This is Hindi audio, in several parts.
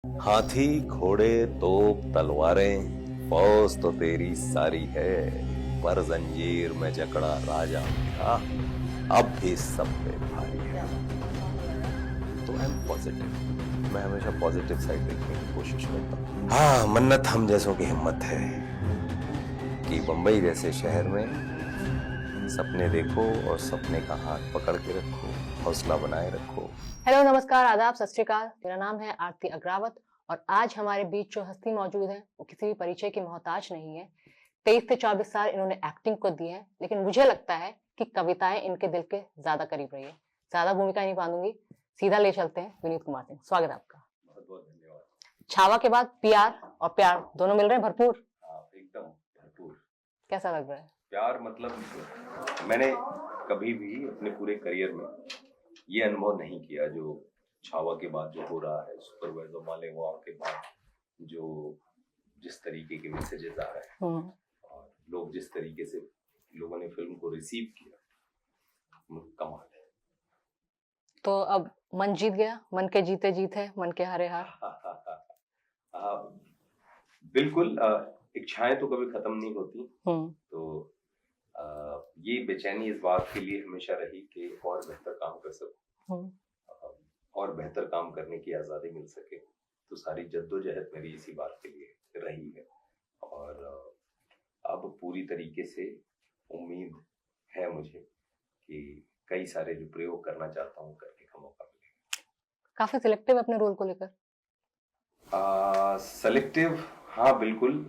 हाथी घोड़े तोप तलवारें फौज तो तेरी सारी है, पर जंजीर में जकड़ा राजा मेरा अब भी सब पे भारी है। तो आई एम पॉजिटिव, मैं हमेशा पॉजिटिव साइड देखने की कोशिश करता हूँ। हाँ, मन्नत हम जैसों की हिम्मत है कि बंबई जैसे शहर में सपने देखो और सपने का हाथ पकड़ के रखो, हौसला बनाए रखो। हेलो, नमस्कार, आदाब, सत श्री अकाल। मेरा नाम है आरती अग्रावत और आज हमारे बीच जो हस्ती मौजूद है वो किसी भी परिचय की मोहताज नहीं है। 23 से 24 साल इन्होंने एक्टिंग को दिए हैं, लेकिन मुझे लगता है कि कविताएं इनके दिल के ज्यादा करीब रही है। ज्यादा भूमिका नहीं बांधूंगी, सीधा ले चलते हैं विनीत कुमार सिंह। स्वागत है आपका। बहुत बहुत धन्यवाद। छावा के बाद पीआर और प्यार दोनों मिल रहे हैं भरपूर। एकदम भरपूर। कैसा लग रहा है? प्यार मतलब मैंने कभी भी अपने पूरे करियर में ये अनुभव नहीं किया जो छावा के बाद जो हो रहा है, सुपरवाइजर मालेगांव के बाद जो जिस तरीके के मैसेजेस आ रहे हैं और लोग जिस तरीके से लोगों ने फिल्म को रिसीव किया, कमाल है। तो अब मन जीत गया, मन के जीते जीत है, मन के हारे हार। बिल्कुल। इच्छाएं तो कभी खत्म नहीं होती। तो ये बेचैनी इस बात के लिए हमेशा रही कि और बेहतर काम कर सकूं, और बेहतर काम करने की आज़ादी मिल सके। तो सारी जद्दोजहद मेरी इसी बात के लिए रही है और अब पूरी तरीके से उम्मीद है मुझे कि कई सारे जो प्रयोग करना चाहता हूँ करने का मौका मिलेगा। काफी सिलेक्टिव अपने रोल को लेकर? सेलेक्टिव, हाँ बिल्कुल।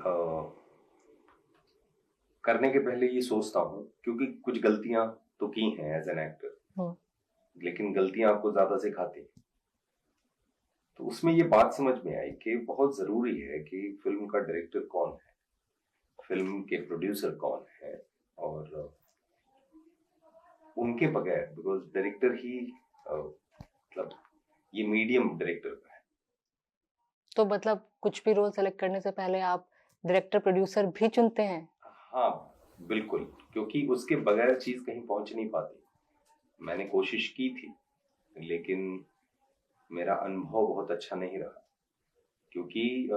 करने के पहले ये सोचता हूँ, क्योंकि कुछ गलतियां तो की हैं एज एन एक्टर, लेकिन गलतियां आपको ज्यादा सिखाती हैं। तो उसमें ये बात समझ में आई कि बहुत जरूरी है कि फिल्म का डायरेक्टर कौन है, फिल्म के प्रोड्यूसर कौन है, और उनके बगैर, बिकॉज डायरेक्टर ही मतलब ये मीडियम डायरेक्टर का है। तो मतलब कुछ भी रोल सेलेक्ट करने से पहले आप डायरेक्टर प्रोड्यूसर भी चुनते हैं? हाँ बिल्कुल, क्योंकि उसके बगैर चीज कहीं पहुंच नहीं पाती। मैंने कोशिश की थी, लेकिन मेरा अनुभव बहुत अच्छा नहीं रहा, क्योंकि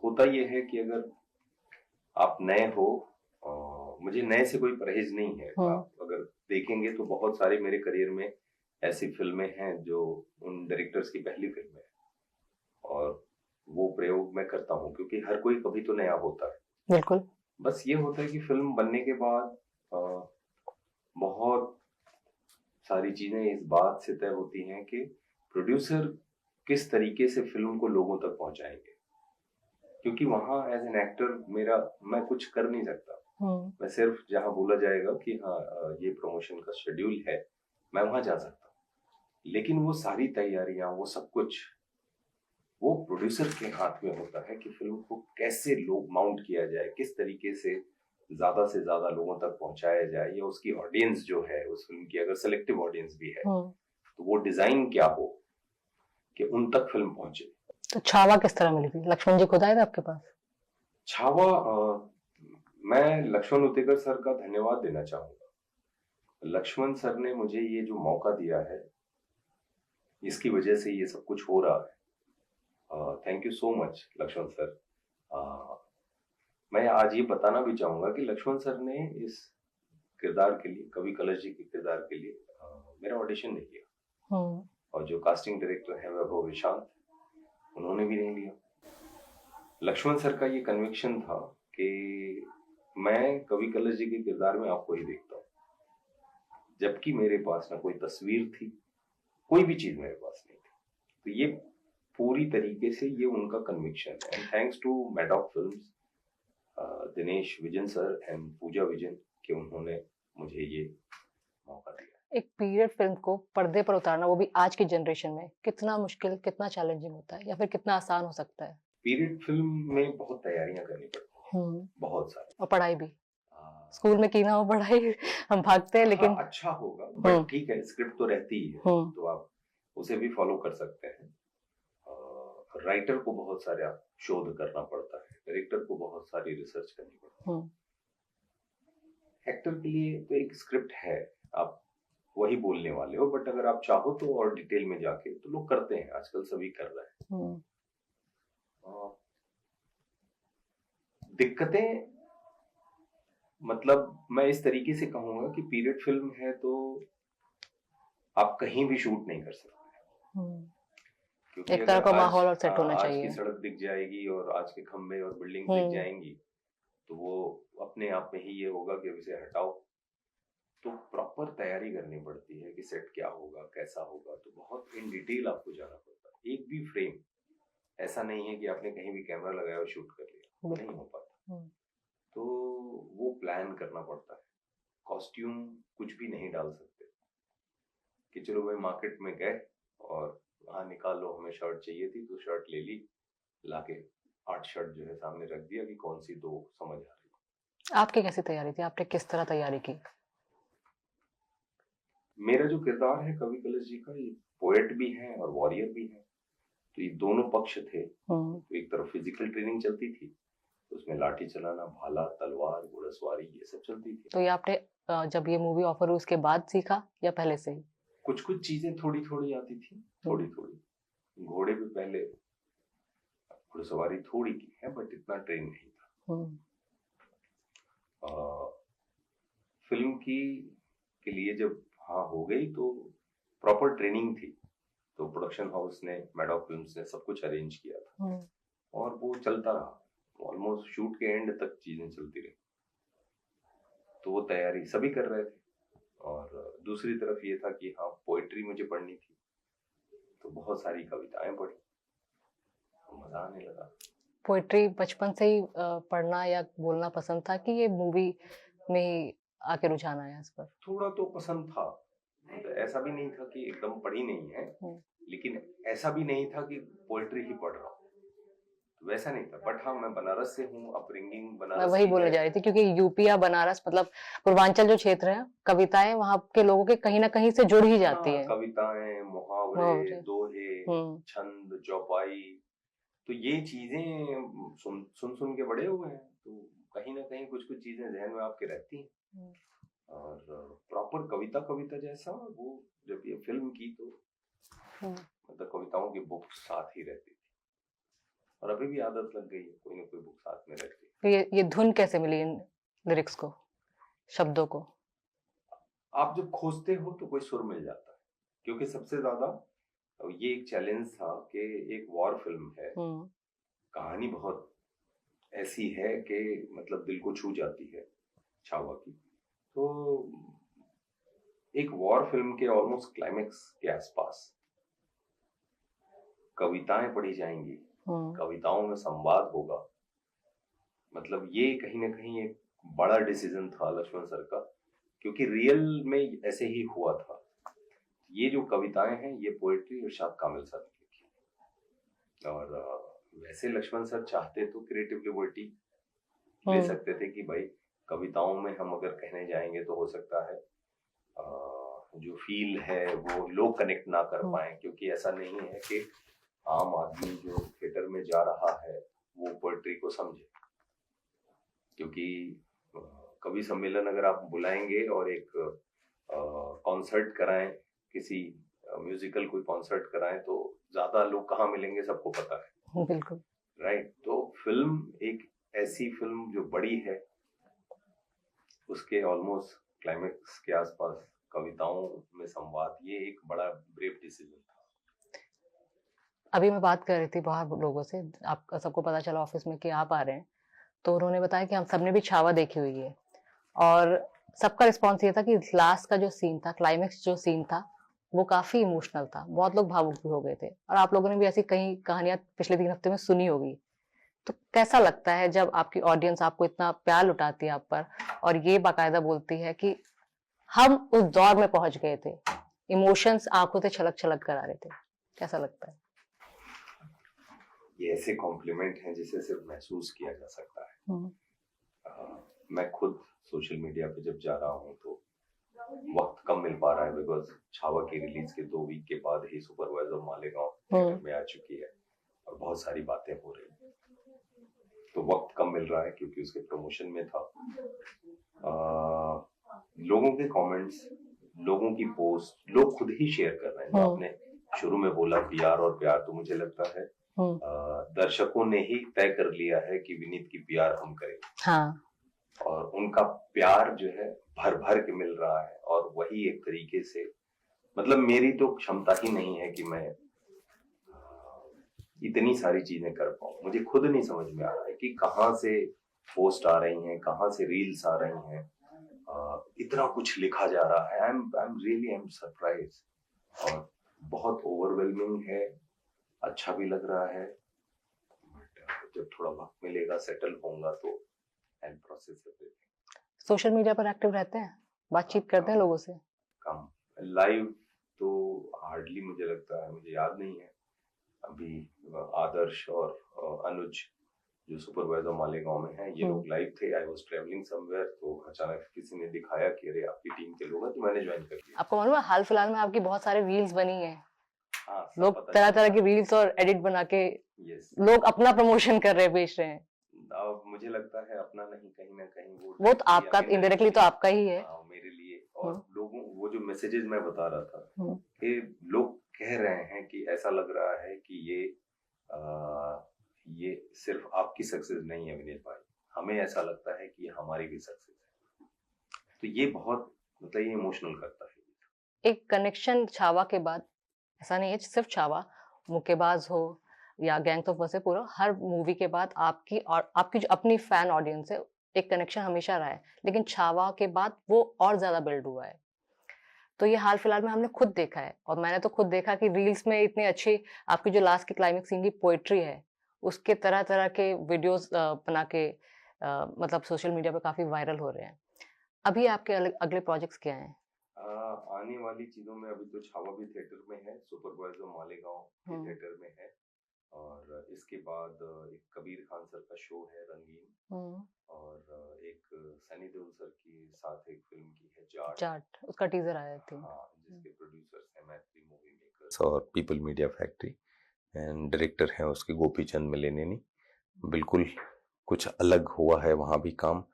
होता यह है कि अगर आप नए हो, मुझे नए से कोई परहेज नहीं है। आप अगर देखेंगे तो बहुत सारे मेरे करियर में ऐसी फिल्में हैं जो उन डायरेक्टर्स की पहली फिल्म है, और वो प्रयोग मैं करता हूँ, क्योंकि हर कोई कभी तो नया होता है। बिल्कुल। बस ये होता है कि फिल्म बनने के बाद बहुत सारी चीजें इस बात से तय होती हैं कि प्रोड्यूसर किस तरीके से फिल्म को लोगों तक पहुंचाएंगे, क्योंकि वहां एज एन एक्टर मैं कुछ कर नहीं सकता। मैं सिर्फ जहां बोला जाएगा कि हाँ ये प्रमोशन का शेड्यूल है, मैं वहां जा सकता हूँ, लेकिन वो सारी तैयारियां, वो सब कुछ वो प्रोड्यूसर के हाथ में होता है कि फिल्म को कैसे लोग माउंट किया जाए, किस तरीके से ज्यादा लोगों तक पहुंचाया जाए, या उसकी ऑडियंस जो है उस फिल्म की, अगर सेलेक्टिव ऑडियंस भी है तो वो डिजाइन क्या हो कि उन तक फिल्म पहुंचे। तो छावा किस तरह मिली थी? लक्ष्मण जी खुद आए थे आपके पास? छावा, मैं लक्ष्मण उतेकर सर का धन्यवाद देना चाहूंगा। लक्ष्मण सर ने मुझे ये जो मौका दिया है, इसकी वजह से ये सब कुछ हो रहा है। Thank you so much Lakshman sir. मैं आज ये बताना भी चाहूंगा कि लक्ष्मण सर ने इस किरदार के लिए, कवि कलश जी के किरदार के लिए मेरा ऑडिशन नहीं लिया, और जो कास्टिंग डायरेक्टर है वैभव विशांत, उन्होंने भी नहीं लिया। लक्ष्मण सर का ये कन्विक्शन था कि मैं कवि कलश जी के किरदार में आपको ही देखता हूँ, जबकि मेरे पास ना कोई तस्वीर थी, कोई भी चीज मेरे पास नहीं थी। तो ये पूरी तरीके से ये उनका कन्विक्शन है, and thanks to Maddock Films, Dinesh Vijan sir and Pooja Vijan, कि उन्होंने मुझे ये मौका दिया। एक पीरियड फिल्म को पर्दे पर उतारना, वो भी आज की जनरेशन में, कितना मुश्किल, कितना चैलेंजिंग होता है, या फिर कितना आसान हो सकता है? पीरियड फिल्म में बहुत तैयारियां करनी पड़ती हैं, बहुत सारी, और पढ़ाई भी। स्कूल में की ना हो पढ़ाई, हम भागते हैं, लेकिन अच्छा होगा, बट ठीक है, स्क्रिप्ट तो रहती ही है, तो आप उसे भी फॉलो कर सकते हैं। राइटर को बहुत सारे शोध करना पड़ता है, डायरेक्टर को बहुत सारी रिसर्च करनी पड़ती है। एक्टर के लिए तो एक स्क्रिप्ट है, आप वही बोलने वाले हो, बट अगर आप चाहो तो और डिटेल में जाके, तो लोग करते हैं, आजकल सभी कर रहे हैं। दिक्कतें, मतलब मैं इस तरीके से कहूंगा कि पीरियड फिल्म है तो आप कहीं भी शूट नहीं कर सकते, क्योंकि एक तरह अगर का आज माहौल और सेट होना आज की चाहिए। सड़क दिख जाएगी और आज के खंभे और बिल्डिंग दिख जाएंगी तो वो अपने आप में ही ये होगा कि अब इसे हटाओ। तो प्रॉपर तैयारी करनी पड़ती है कि सेट क्या होगा, कैसा होगा, तो बहुत इन डिटेल आपको जाना पड़ता है। एक भी फ्रेम ऐसा नहीं है कि आपने कहीं भी कैमरा लगाया और शूट कर लिया, नहीं हो पाता। तो वो प्लान करना पड़ता है। कॉस्ट्यूम कुछ भी नहीं डाल सकते कि चलो भाई मार्केट में गए और हाँ निकालो, हमें शर्ट चाहिए थी तो शर्ट ले ली, लाके 8 शर्ट जो है सामने रख दिया कि कौन सी दो समझ आ रही। आपकी कैसी तैयारी थी? आपने किस तरह तैयारी की? मेरा जो किरदार है कवि कलश जी का, ये पोएट भी है और वॉरियर भी है, तो ये दोनों पक्ष थे। तो एक तरफ फिजिकल ट्रेनिंग चलती थी, उसमें लाठी चलाना, भाला, तलवार, घोड़सवारी, ये सब चलती थी। तो ये आपने जब ये मूवी ऑफर हुई उसके बाद सीखा या पहले से ही? कुछ कुछ चीजें थोड़ी थोड़ी आती थी, थोड़ी थोड़ी। घोड़े पे पहले घुड़सवारी थोड़ी की है, बट इतना ट्रेन नहीं था। फिल्म के लिए जब हाँ हो गई तो प्रॉपर ट्रेनिंग थी, तो प्रोडक्शन हाउस ने, मैडॉक फिल्म्स ने सब कुछ अरेंज किया था और वो चलता रहा। ऑलमोस्ट शूट के एंड तक चीजें चलती रही, तो वो तैयारी सभी कर रहे थे। और दूसरी तरफ ये था कि हाँ पोएट्री मुझे पढ़नी थी, तो बहुत सारी कविताएं पढ़ी, मजा आने लगा। पोएट्री बचपन से ही पढ़ना या बोलना पसंद था कि ये मूवी में ही आके रुझान आया इस पर? थोड़ा तो पसंद था, तो ऐसा भी नहीं था कि एकदम पढ़ी नहीं है, लेकिन ऐसा भी नहीं था कि पोएट्री ही पढ़ रहा हूँ, वैसा नहीं था। बट हाँ मैं बनारस से हूँ, अपब्रिंगिंग बनारस। मैं वही बोलने जा रही थी, क्योंकि यूपी या बनारस मतलब पूर्वांचल जो क्षेत्र है, कविताएं वहाँ के लोगों के कहीं ना कहीं से जुड़ ही जाती है। कविताएं, मुहावरे, दोहे, छंद, चौपाई, तो ये चीजें सुन सुन के बड़े हुए हैं, तो कहीं ना कहीं कुछ कुछ चीजें जहन में आपके रहती हैं। और प्रॉपर कविता जैसा वो जब ये फिल्म की तो मतलब कविताओं की बुक साथ ही रहती थी, और अभी भी आदत लग गई है, कोई ना कोई बुक साथ में रहती है। तो ये धुन कैसे मिली इन लिरिक्स को, शब्दों को? आप जब खोजते हो तो कोई सुर मिल जाता है, क्योंकि सबसे ज्यादा ये एक चैलेंज था कि एक वॉर फिल्म है, कहानी बहुत ऐसी है कि मतलब दिल को छू जाती है छावा की। तो एक वॉर फिल्म के ऑलमोस्ट क्लाइमेक्स के आसपास कविताएं पढ़ी जाएंगी, कविताओं में संवाद होगा, मतलब ये कहीं ना कहीं एक बड़ा डिसीजन था लक्ष्मण सर का, क्योंकि रियल में ऐसे ही हुआ था। ये जो कविताएं हैं ये पोएट्री इरशाद कामिल सर ने लिखी, और वैसे लक्ष्मण सर चाहते तो क्रिएटिव लिबर्टी ले सकते थे कि भाई कविताओं में हम अगर कहने जाएंगे तो हो सकता है जो फील है वो लोग कनेक्ट ना कर पाए, क्योंकि ऐसा नहीं है कि आम आदमी जो थिएटर में जा रहा है वो पोएट्री को समझे। क्योंकि कवि सम्मेलन अगर आप बुलाएंगे और एक कॉन्सर्ट कराएं, किसी म्यूजिकल कोई कॉन्सर्ट कराएं, तो ज्यादा लोग कहाँ मिलेंगे सबको पता है। बिल्कुल राइट। तो फिल्म एक ऐसी फिल्म जो बड़ी है, उसके ऑलमोस्ट क्लाइमेक्स के आसपास कविताओं में संवाद, ये एक बड़ा ब्रेव डिसीजन था। अभी मैं बात कर रही थी बाहर लोगों से, आप सबको पता चला ऑफिस में कि आप आ रहे हैं, तो उन्होंने बताया कि हम सबने भी छावा देखी हुई है, और सबका रिस्पॉन्स ये था कि लास्ट का जो सीन था, क्लाइमेक्स जो सीन था, वो काफी इमोशनल था, बहुत लोग भावुक भी हो गए थे, और आप लोगों ने भी ऐसी कई कहानियां पिछले 3 हफ्ते में सुनी होगी। तो कैसा लगता है जब आपकी ऑडियंस आपको इतना प्यार लुटाती है आप पर, और ये बाकायदा बोलती है कि हम उस दौर में पहुंच गए थे, इमोशंस आंखों से छलक छलक कर आ रहे थे? कैसा लगता है? ये ऐसे कॉम्प्लीमेंट हैं जिसे सिर्फ महसूस किया जा सकता है। मैं खुद सोशल मीडिया पे जब जा रहा हूँ तो वक्त कम मिल पा रहा है, बिकॉज छावा की रिलीज के 2 वीक के बाद ही सुपरवाइजर मालेगांव में आ चुकी है और बहुत सारी बातें हो रही हैं, तो वक्त कम मिल रहा है क्योंकि उसके प्रमोशन में था। लोगों के कमेंट्स, लोगों की पोस्ट, लोग खुद ही शेयर कर रहे हैं। जो आपने शुरू में बोला प्यार और प्यार, तो मुझे लगता है दर्शकों ने ही तय कर लिया है कि विनीत की प्यार हम करेंगे। हाँ। और उनका प्यार जो है भर भर के मिल रहा है, और वही एक तरीके से, मतलब मेरी तो क्षमता ही नहीं है कि मैं इतनी सारी चीजें कर पाऊं। मुझे खुद नहीं समझ में आ रहा है कि कहाँ से पोस्ट आ रही हैं, कहाँ से रील्स आ रही हैं। इतना कुछ लिखा जा रहा है। आई एम सरप्राइज, और बहुत ओवरवेलमिंग है। अच्छा भी लग रहा है, बट जब थोड़ा वक्त मिलेगा, सेटल होऊंगा, तो आई प्रोसेस एवरीथिंग। सोशल मीडिया पर एक्टिव रहते हैं, बातचीत करते हैं लोगों से? कम। लाइव तो हार्डली, मुझे लगता है, मुझे याद नहीं है। अभी आदर्श और अनुज जो सुपरवाइजर मालेगांव में है, ये लोग लाइव थे। आई वाज ट्रैवलिंग समवेयर, तो अचानक किसी ने दिखाया कि अरे आपकी टीम के लोग हैं, तो मैंने ज्वाइन कर लिया। आपको मालूम है हाल फिलहाल में आपकी बहुत सारे रील्स बनी है? हाँ, लोग तरह तरह की रील्स और एडिट बना के लोग अपना प्रमोशन कर रहे हैं, बेच रहे हैं। अब मुझे लगता है अपना नहीं, कहीं ना कहीं वो तो आपका, इनडायरेक्टली तो आपका ही है। मेरे लिए। और लोगों, वो जो मैसेजेस मैं बता रहा था कि लोग कह रहे हैं कि ऐसा लग रहा है कि ये सिर्फ आपकी सक्सेस नहीं है विनीत भाई, हमें ऐसा लगता है कि हमारी भी सक्सेस है। तो ये बहुत, मतलब ये इमोशनल करता है। एक कनेक्शन छावा के बाद, ऐसा नहीं है सिर्फ छावा, मुक्केबाज हो या gangs of Wasseypur, her movie के बाद आपकी जो अपनी फैन ऑडियंस है, एक कनेक्शन हमेशा रहा है, लेकिन छावा के बाद वो और ज्यादा बिल्ड हुआ है। तो ये हाल फिलहाल में हमने खुद देखा है, और मैंने तो खुद देखा कि रील्स में इतनी अच्छी आपकी जो लास्ट की क्लाइमेक्स सीन की पोएट्री है, उसके तरह तरह के वीडियोस बना के मतलब सोशल मीडिया पे काफी वायरल हो रहे हैं। अभी आपके अगले प्रोजेक्ट्स क्या हैं? आने वाली चीजों में अभी तो छावा भी थिएटर में है, सुपरवाइजर मालेगांव भी थिएटर में है, और इसके बाद एक कबीर खान सर का शो है रंगीन, और एक सनी देओल सर की साथ एक फिल्म की है जाट, उसका टीजर आया था। हाँ, जिसके प्रोड्यूसर्स हैं मैत्री मूवी मेकर्स और people media factory, and director हैं उसके गोपीचंद मिलेनिनी। बिल्कुल कुछ अलग हुआ है वहाँ भी काम।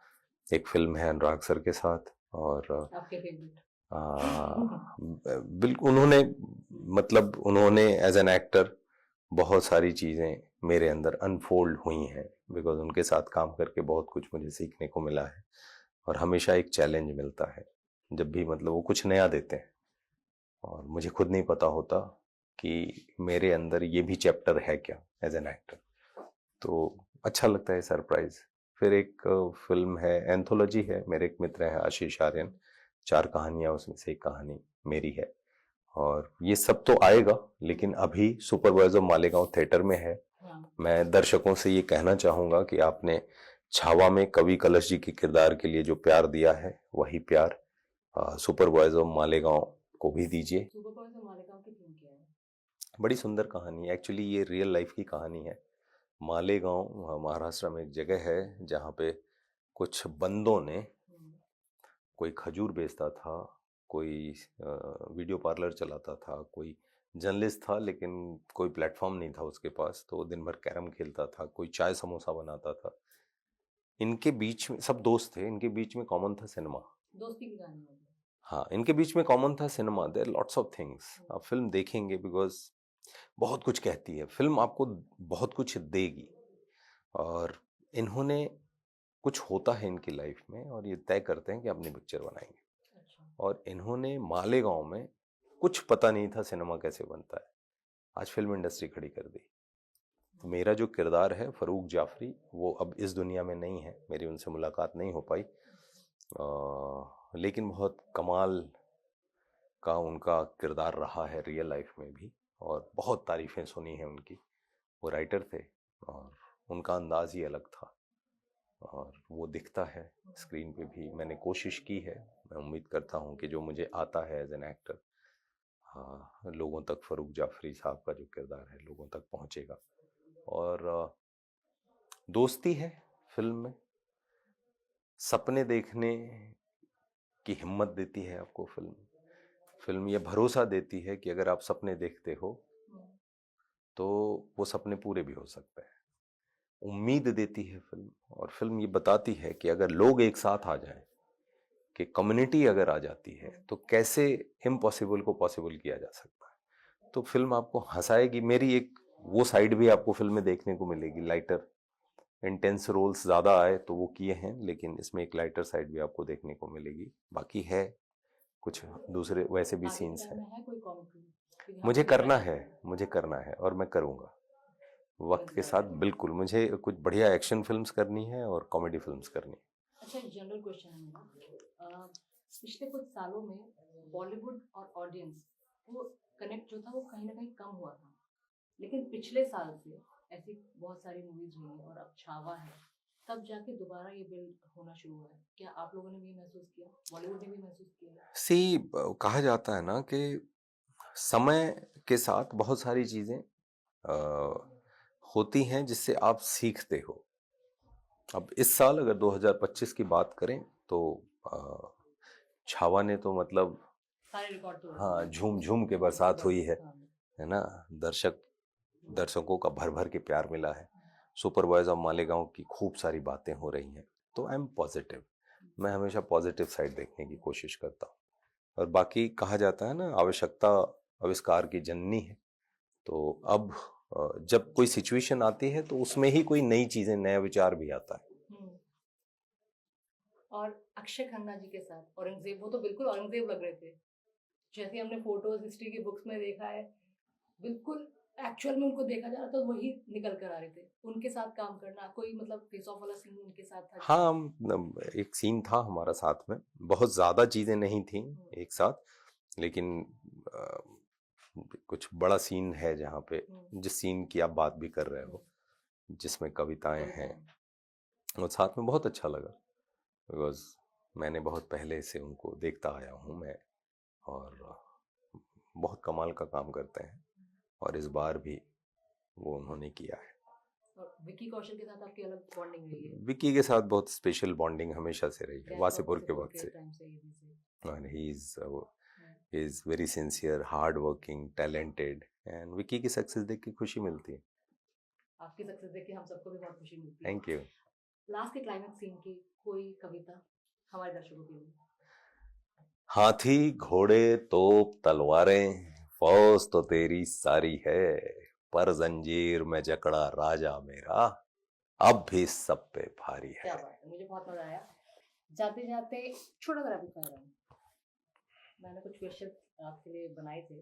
एक फिल्म है अनुराग सर के साथ, और आपके फेवरेट बिल्कुल उन्होंने एज एन एक्टर बहुत सारी चीज़ें मेरे अंदर अनफोल्ड हुई हैं, बिकॉज उनके साथ काम करके बहुत कुछ मुझे सीखने को मिला है, और हमेशा एक चैलेंज मिलता है जब भी, मतलब वो कुछ नया देते हैं, और मुझे खुद नहीं पता होता कि मेरे अंदर ये भी चैप्टर है क्या एज एन एक्टर। तो अच्छा लगता है, सरप्राइज। फिर एक फिल्म है, एंथोलॉजी है, मेरे एक मित्र हैं आशीष आर्यन, 4 कहानियां, उसमें से एक कहानी मेरी है, और ये सब तो आएगा। लेकिन अभी सुपरवाइजर मालेगांव थिएटर में है। मैं दर्शकों से ये कहना चाहूंगा कि आपने छावा में कवि कलश जी के किरदार के लिए जो प्यार दिया है, वही प्यार सुपरवाइजर मालेगांव को भी दीजिए। सुपरवाइजर मालेगांव की थीम क्या है? बड़ी सुंदर कहानी है, एक्चुअली ये रियल लाइफ की कहानी है। मालेगांव महाराष्ट्र में एक जगह है जहाँ पे कुछ बंदों ने, कोई खजूर बेचता था, कोई वीडियो पार्लर चलाता था, कोई जर्नलिस्ट था लेकिन कोई प्लेटफॉर्म नहीं था उसके पास, तो दिन भर कैरम खेलता था, कोई चाय समोसा बनाता था। इनके बीच में सब दोस्त थे, इनके बीच में कॉमन था सिनेमा। दोस्ती की कहानी है। हाँ, इनके बीच में कॉमन था cinema. There lots of things. आप फिल्म देखेंगे बिकॉज बहुत कुछ कहती है फिल्म, आपको बहुत कुछ देगी, और इन्होंने, कुछ होता है इनकी लाइफ में और ये तय करते हैं कि अपनी पिक्चर बनाएंगे। और इन्होंने मालेगांव में, कुछ पता नहीं था सिनेमा कैसे बनता है, आज फिल्म इंडस्ट्री खड़ी कर दी। मेरा जो किरदार है फरूक जाफरी, वो अब इस दुनिया में नहीं है, मेरी उनसे मुलाकात नहीं हो पाई, लेकिन बहुत कमाल का उनका किरदार रहा है रियल लाइफ में भी, और बहुत तारीफ़ें सुनी हैं उनकी। वो राइटर थे और उनका अंदाज ही अलग था, और वो दिखता है स्क्रीन पे भी। मैंने कोशिश की है, मैं उम्मीद करता हूँ कि जो मुझे आता है एज एन एक्टर, लोगों तक फरूक जाफरी साहब का जो किरदार है लोगों तक पहुँचेगा। और दोस्ती है फिल्म में, सपने देखने की हिम्मत देती है आपको फिल्म ये भरोसा देती है कि अगर आप सपने देखते हो तो वो सपने पूरे भी हो सकते हैं। उम्मीद देती है फिल्म, और फिल्म ये बताती है कि अगर लोग एक साथ आ जाएं, कि कम्युनिटी अगर आ जाती है तो कैसे इम्पॉसिबल को पॉसिबल किया जा सकता है। तो फिल्म आपको हंसाएगी। मेरी एक वो साइड भी आपको फिल्म में देखने को मिलेगी। लाइटर इंटेंस रोल्स ज़्यादा आए तो वो किए हैं, लेकिन इसमें एक लाइटर साइड भी आपको देखने को मिलेगी। बाकी है कुछ दूसरे वैसे भी सीन्स हैं। मुझे करना है और मैं करूँगा वक्त के साथ। बिल्कुल, मुझे कुछ बढ़िया एक्शन फिल्म्स करनी है और कॉमेडी फिल्म्स करनी है। अच्छा, एक जनरल क्वेश्चन है मेरा। पिछले कुछ सालों में बॉलीवुड और ऑडियंस वो कनेक्ट जो था वो कहीं ना कहीं कम हुआ था, लेकिन पिछले साल से ऐसी बहुत सारी मूवीज हुई हैं और अब छावा है, तब जाके दोबारा ये बिल्ड होना शुरू हुआ है। क्या आप लोगों ने भी महसूस किया, बॉलीवुड ने भी महसूस किया? कहा जाता है ना कि समय के साथ बहुत सारी चीज़ें होती हैं जिससे आप सीखते हो। अब इस साल अगर 2025 की बात करें तो छावा ने तो मतलब सारे रिकॉर्ड तोड़ हाँ, झूम झूम के बरसात हुई है ना। दर्शकों का भर भर के प्यार मिला है। सुपर बॉयज ऑफ मालेगांव की खूब सारी बातें हो रही हैं, तो आई एम पॉजिटिव। मैं हमेशा पॉजिटिव साइड देखने की कोशिश करता हूँ। और बाकी कहा जाता है ना, आवश्यकता आविष्कार की जननी है। तो अब जब कोई सिचुएशन आती है तो उसमें ही कोई नई चीजें, नया विचार भी आता है। और अक्षय खन्ना जी के साथ औरंगजेब, वो तो बिल्कुल औरंगजेब लग रहे थे। जैसे हमने फोटोज हिस्ट्री की बुक्स में देखा है, बिल्कुल एक्चुअल में उनको देखा जा रहा था, वही निकल कर आ रहे थे। उनके साथ काम करना, कोई मतलब फेस ऑफ वाला सीन उनके साथ था? हाँ, एक सीन था हमारा साथ में, बहुत ज्यादा चीजें नहीं थी एक साथ, लेकिन कुछ बड़ा सीन है जहाँ पे, जिस सीन की आप बात भी कर रहे हो, जिसमें कविताएं हैं, और साथ में बहुत अच्छा लगा। बिकॉज मैंने बहुत पहले से उनको देखता आया हूँ मैं, और बहुत कमाल का काम करते हैं, और इस बार भी वो उन्होंने किया है। और विकी कौशल के साथ आपकी अलग बॉन्डिंग रही है? विकी के साथ बहुत स्पेशल बॉन्डिंग हमेशा से रही है, वासेपुर के वक्त से। और he is very sincere, hard working, talented, and Vicky की सक्सेस देख के खुशी मिलती है। आपकी सक्सेस देख के हम सबको भी बहुत खुशी मिलती है। Thank you. लास्ट के क्लाइमेक्स सीन की कोई कविता हमारे दर्शकों के लिए? हाथी घोड़े तोप तलवारें, फौज तो तेरी सारी है, पर जंजीर में जकड़ा राजा मेरा, अब भी सब पे भारी है। क्या बात है, मुझे बहुत मजा आया। जाते जाते छोटा सा रैपिड फायर है, मैंने कुछ क्वेश्चन आपके लिए बनाए थे,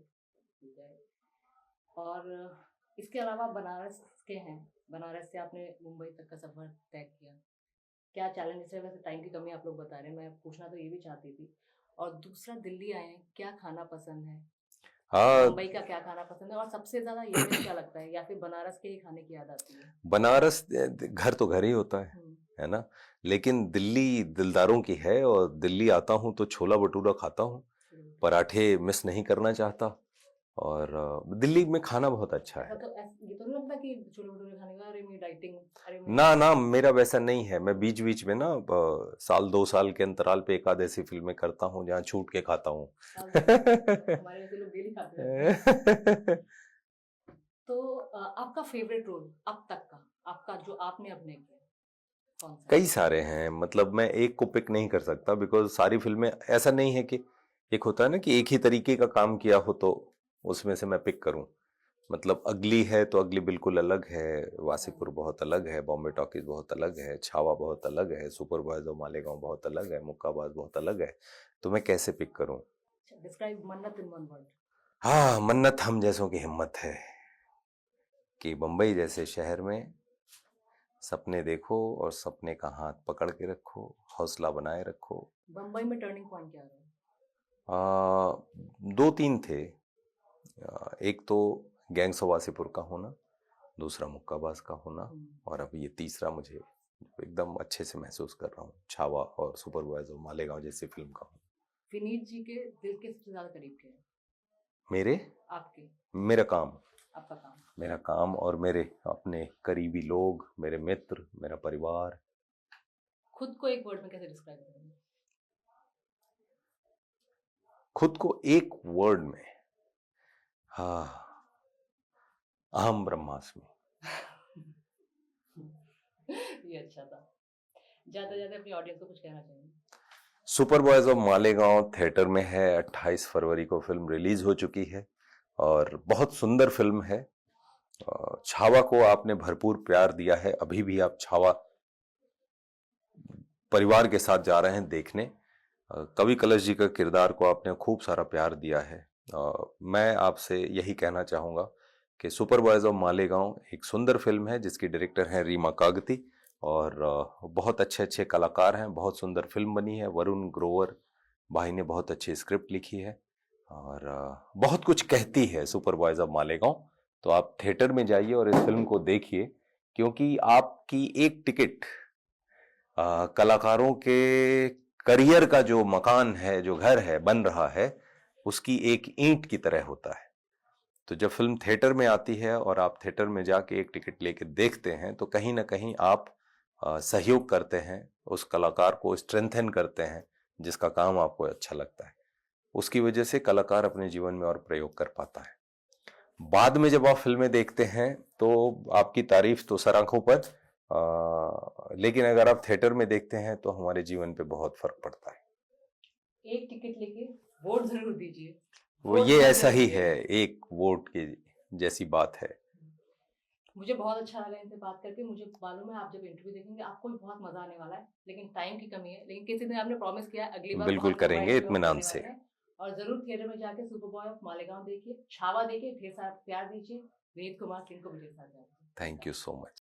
और इसके अलावा बनारस के हैं, बनारस से आपने मुंबई तक का सफर तय किया, क्या चैलेंजेस है? वैसे टाइम की कमी आप लोग बता रहे हैं, मैं पूछना तो ये भी चाहती थी। और दूसरा, दिल्ली आए हैं, क्या खाना पसंद है? मुंबई का क्या खाना पसंद है, और सबसे ज्यादा ये क्या लगता है, या फिर बनारस के ही खाने की याद आती है? बनारस घर तो घर ही होता है ना, लेकिन दिल्ली दिलदारों की है, और दिल्ली आता हूँ तो छोला भटूरा खाता हूँ, पराठे मिस नहीं करना चाहता, और दिल्ली में खाना बहुत अच्छा है। तो ये तो नहीं लगता कि छोले भटूरे खाने का, अरे मेरी डाइटिंग, ना मेरा वैसा नहीं है। मैं बीच बीच में ना साल 2 साल के अंतराल पे एक आध ऐसी फिल्में करता हूँ जहाँ छूट के खाता हूँ। हमारे जैसे लोग डेली खाते हैं। तो आपका फेवरेट रोल अब तक का, आपका जो आपने अभिनय किया, कौन सा? कई सारे हैं, मतलब मैं एक को पिक नहीं कर सकता, बिकॉज सारी फिल्में, ऐसा नहीं है कि एक होता है ना कि एक ही तरीके का काम किया हो तो उसमें से मैं पिक करूं। मतलब अगली है तो अगली बिल्कुल अलग है, वासीपुर बहुत अलग है, बॉम्बे टॉकीज बहुत अलग है, छावा बहुत अलग है, सुपर बॉयज ऑफ मालेगांव बहुत अलग है, मुक्काबाज बहुत अलग है, तो मैं कैसे पिक करूं? डिस्क्राइब मन्नत इन वन वर्ड। हाँ, मन्नत हम जैसों की हिम्मत है कि बम्बई जैसे शहर में सपने देखो और सपने का हाथ पकड़ के रखो, हौसला बनाए रखो। बम्बई में टर्निंग पॉइंट क्या रहा? 2-3 थे। एक तो गैंग्स ऑफ वासीपुर का होना, दूसरा मुक्काबाज का होना, और अब ये तीसरा मुझे एकदम अच्छे से महसूस कर रहा हूँ, छावा और सुपर बॉयज ऑफ मालेगांव जैसी फिल्म का हूँ। विनीत जी के दिल के सबसे ज्यादा करीब के हैं? मेरे? आपके? मेरा काम। आपका काम? मेरा काम और मेरे अपने करीबी लोग, मेरे मित्र, मेरा परिवार। खुद को एक वर्ड में कैसे डिस्क्राइब करेंगे? खुद को एक वर्ड में, हाँ, अहम ब्रह्मास्मि। ये अच्छा था। जाते जाते अपनी ऑडियंस को कुछ कहना चाहिए? Super boys of Malegaon theatre में है, 28 फरवरी को फिल्म रिलीज हो चुकी है, और बहुत सुंदर फिल्म है, छावा को आपने भरपूर प्यार दिया है, अभी भी आप छावा परिवार के साथ जा रहे हैं देखने। कवि कलश जी का किरदार को आपने खूब सारा प्यार दिया है। मैं आपसे यही कहना चाहूँगा कि सुपर बॉयज ऑफ मालेगांव एक सुंदर फिल्म है जिसकी डायरेक्टर हैं रीमा कागती, और बहुत अच्छे अच्छे कलाकार हैं। बहुत सुंदर फिल्म बनी है। वरुण ग्रोवर भाई ने बहुत अच्छी स्क्रिप्ट लिखी है और बहुत कुछ कहती है सुपर बॉयज ऑफ मालेगांव। तो आप थिएटर में जाइए और इस फिल्म को देखिए, क्योंकि आपकी एक टिकट कलाकारों के करियर का जो मकान है, जो घर है बन रहा है, उसकी एक ईंट की तरह होता है। तो जब फिल्म थिएटर में आती है और आप थिएटर में जाके एक टिकट लेके देखते हैं तो कहीं ना कहीं आप सहयोग करते हैं, उस कलाकार को स्ट्रेंथन करते हैं जिसका काम आपको अच्छा लगता है। उसकी वजह से कलाकार अपने जीवन में और प्रयोग कर पाता है। बाद में जब आप फिल्में देखते हैं तो आपकी तारीफ तो सर आंखों पर, लेकिन अगर आप थिएटर में देखते हैं तो हमारे जीवन पे बहुत फर्क पड़ता है। एक टिकट लेके वोट जरूर दीजिए। वो ये ऐसा ही है, एक वोट की जैसी बात है। मुझे बहुत अच्छा लगा इनसे बात करके। मुझे मालूम है आप जब इंटरव्यू देखेंगे आपको भी बहुत मजा आने वाला है, लेकिन टाइम की कमी है। लेकिन किसी दिन आपने प्रॉमिस किया अगली बार बिल्कुल बहुत लंबा करेंगे इंटरव्यू हम इत्मीनान करने से। वाले हैं। और जरूर थिएटर में जाके सुपर बॉय ऑफ मालेगांव देखिए, छावा देखिए, ढेर सारा प्यार दीजिए, वेद कुमार सिंह को भी ढेर सारा प्यार दीजिए। Thank you so much.